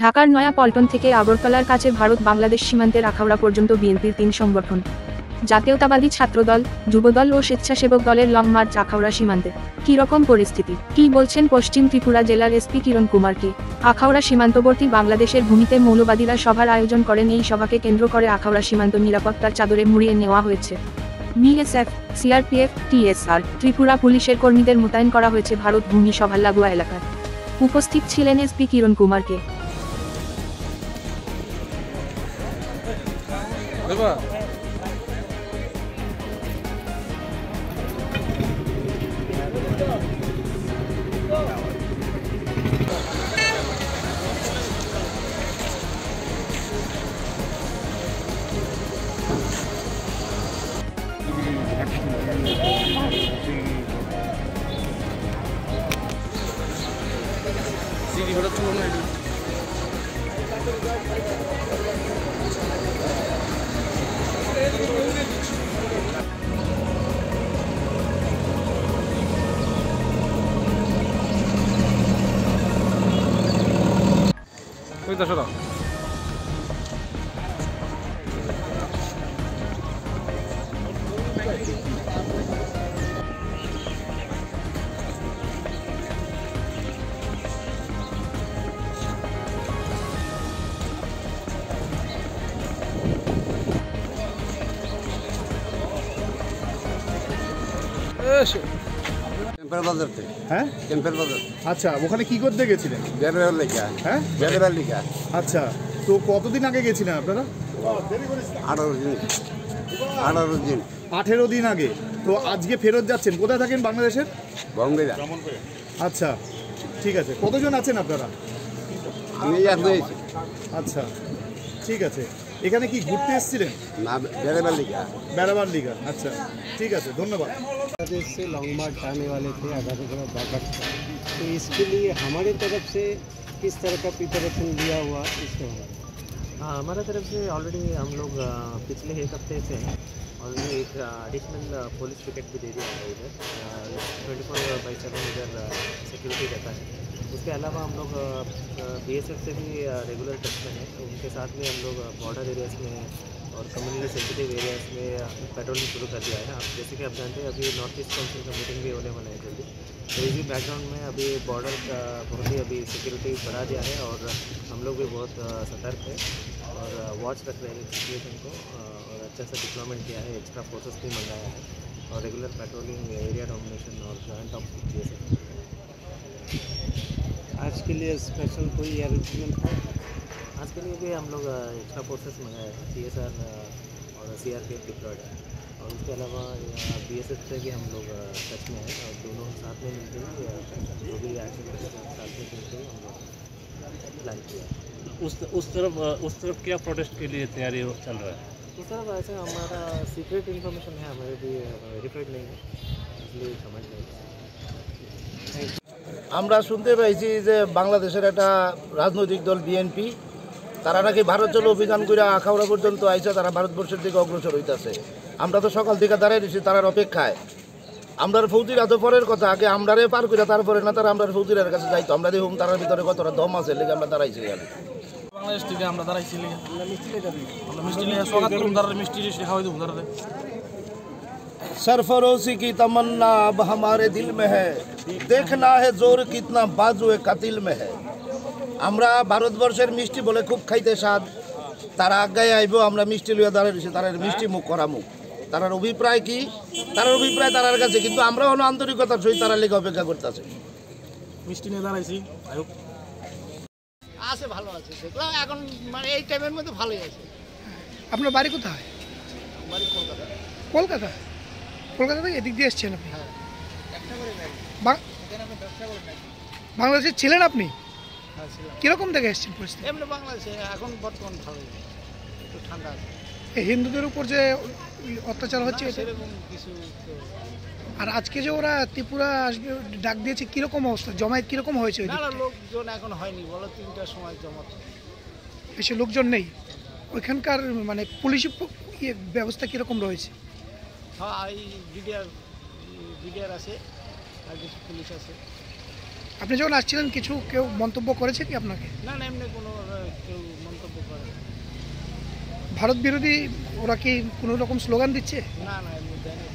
ঢাকার নয়াপল্টন থেকে আগরতলার কাছে ভারত বাংলাদেশ সীমান্তের আখাউড়া পর্যন্ত বিএনপির ৩ সংগঠন জাতীয়তাবাদী ছাত্রদল, যুবদল ও স্বেচ্ছাসেবক দলের লং মার্চ আখাউড়া সীমান্তে। কি রকম পরিস্থিতি, কি বলছেন পশ্চিম ত্রিপুরা জেলার এসপি কিরণ কুমারকে? আখাউড়া সীমান্তবর্তী বাংলাদেশের ভূমিতে মৌলবাদীরা সভার আয়োজন করেন। এই সভাকে কেন্দ্র করে আখাউড়া সীমান্ত নিরাপত্তার চাদরে মুড়িয়ে নেওয়া হয়েছে। বিএসএফ, সিআরপিএফ, টিএসআর, ত্রিপুরা পুলিশের কর্মীদের মোতায়েন করা হয়েছে ভারত ভূমি সভা লাগোয়া এলাকায়। উপস্থিত ছিলেন এসপি কিরণ কুমারকে। হ্যাঁ, আচ্ছা, ওখানে কি করতে গেছিলেন? হ্যাঁ, আচ্ছা, তো কতদিন আগে গেছিলেন আপনারা? 18 দিন আগে। তো আজকে ফেরত যাচ্ছেন। কোথায় থাকেন বাংলাদেশের? আচ্ছা, ঠিক আছে। কতজন আছেন আপনারা? আচ্ছা, ঠিক আছে। এখানে কি ঘুরতে এসেছিলেন? বেড়াবার লিগা। আচ্ছা, ঠিক আছে, ধন্যবাদ। से लॉन्ग मार्च आने वाले थे आगरतला बैकअप, तो इसके लिए हमारे तरफ से किस तरह का प्रिपरेशन लिया हुआ इसके बारे में? हाँ, हमारा तरफ से ऑलरेडी हम लोग पिछले एक हफ्ते से ऑलरेडी एक एडिशनल पुलिस पिकेट भी दे दिया है इधर। 24/7 इधर सिक्योरिटी रहता है। उसके अलावा हम लोग बीएसएफ से भी रेगुलर टच में हैं। उनके साथ में हम लोग बॉर्डर एरियाज में और कम्युनिटी सेंसिटिव एरियाज में पेट्रोलिंग शुरू कर दिया है। आप जैसे कि आप जानते हैं, अभी नॉर्थ ईस्ट काउंसिल का मीटिंग भी होने वाला है जल्दी। तो इसी बैकग्राउंड में अभी बॉर्डर का बहुत ही अभी सिक्योरिटी बढ़ा दिया है और हम लोग भी बहुत सतर्क है और वॉच रख रहे हैं सिचुएशन को और अच्छा सा डिप्लॉयमेंट किया है। एक्स्ट्रा फोर्सेस भी मंगाया है और रेगुलर पेट्रोलिंग, एरिया डोमिनेशन और जॉइंट ऑफ बीएसएफ। आज के लिए स्पेशल कोई अरेंजमेंट है? आज के लिए भी हम लोग एक्स्ट्रा फोर्सेस मंगाए हैं। सीएसआर और सीआरपीएफ डिप्लॉयड है और उसके अलावा बीएसएफ से भी हम लोग टच में हैं और दोनों साथ में मिलकर ही जो भी एक्शन करेंगे साथ में मिलकर ही हम लोग प्लान किया है। उस तरफ क्या प्रोटेस्ट के लिए तैयारी चल रहा है? उस तरफ ऐसे हमारा सीक्रेट इन्फॉर्मेशन है, हमारे भी वेरीफाइड नहीं है, इसलिए समझ नहीं। আমরা শুনতে পাইছি যে বাংলাদেশের একটা রাজনৈতিক দল বিএনপি, তারা নাকি ভারত চলো অভিযান করে আখাউড়া পর্যন্ত আইসা তারা ভারতবর্ষের দিকে অগ্রসর হইতেছে। আমরা তো সকাল থেকে দাঁড়াই দিচ্ছি তারার অপেক্ষায়। আমরার ফৌজিরা তো পরের কথা, আগে আমরারে পার করে তারপরে না তারা আমরার ফৌজিরার কাছে যাইতো। আমরা দেখুন তারার ভিতরে কতটা দম আছে, লেগে আমরা দাঁড়াইছি। বাংলাদেশ থেকে আমরা দাঁড়াইছি, মিষ্টি খাওয়াই দেবো। सरफरोशी की तमन्ना अब हमारे दिल में है, देखना है जोर कितना बाजुए कातिल में है। আমরা ভারতবর্ষের মিষ্টি বলে খুব খাইতে স্বাদ, তারা আজ্ঞায় আইব, আমরা মিষ্টি লইয়া দাঁড়িয়েছি, তারা মিষ্টি মুখ করা মুখ। তার অভিপ্রায় কি? তার অভিপ্রায় তার কাছে, কিন্তু আমরা অন্য আন্তরিকতার সহিত তারা লেগে অপেক্ষা করতেছে। মিষ্টি নিয়ে দাঁড়াইছি, আছে ভালো আছে, দেখলাম এখন মানে এই টাইমের মধ্যে ভালোই আছে। আপনার বাড়ি কোথায়? বাড়ি কলকাতা। কলকাতা? কলকাতা থেকে এদিক দিয়ে এসছেন আপনি? হ্যাঁ, একটা করে বাংলাদেশে ছিলেন আপনি? হ্যাঁ, ছিলাম। কিরকম থেকে এসছেন পরিস্থিতি? এমনি বাংলাদেশে এখন বর্তমান ভালো, একটু ঠান্ডা আছে। এই হিন্দুদের উপর যে অত্যাচার হচ্ছে সেরকম কিছু। আর আজকে যে ওরা ত্রিপুরা আসবে ডাক দিয়েছে, কিরকম অবস্থা, জমায়েত কিরকম হয়েছে? লোকজন এখন হয়নি, বলো 3টার সময় জমাত, বেশি লোকজন নেই। ওইখানকার মানে পুলিশ ব্যবস্থা কিরকম রয়েছে? হ্যাঁ, এই বিডিআর আছে আর কিছু পুলিশ আছে। আপনি যখন আসছিলেন কিছু কেউ মন্তব্য করেছে কি আপনাকে? না না, এমনি কোনো কেউ মন্তব্য করে না। ভারত বিরোধী ওরা কি কোনো রকম স্লোগান দিচ্ছে? না না, এমনি দেয়নি।